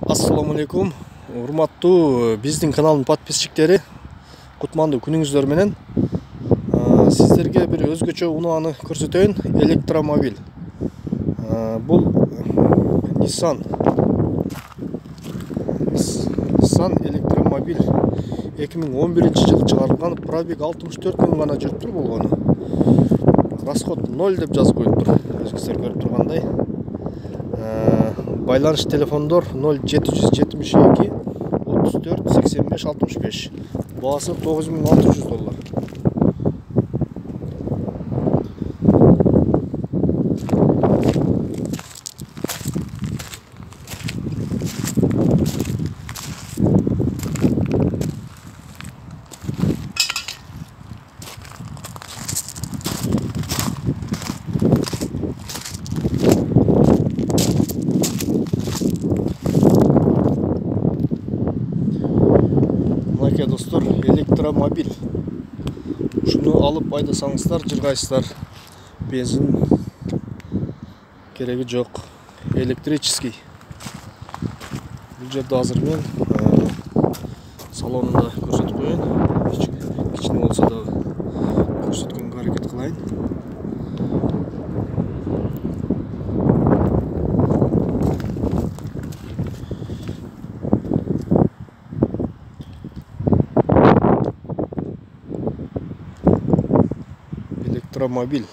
Assalamu алейкум, урматтуу биздин каналдын подписчиктери, кутмандуу күнүңүздөр менен. Сиздерге бир өзгөчө унааны көрсөтөйүн. Электромобиль. Бул Nissan электромобиль 2011-жылы чыгарылган, пробег 64 миң гана жүрүп тур болгону. Расход 0 деп жазып коюптур. Өзүңүздөр көрүп тургандай. Байланыш телефондор 0772 34 85 65. Баасы $9600. Достор, электромобиль. Ушуну алып айдасаңыздар, жыргайсыздар. Бензин кереги жок. Электрический. Бул жерде азыр мен салонунда көрсөтүп коеюн. Кичине болсо да көрсөткөнгө аракет кылайын. Электромобиль.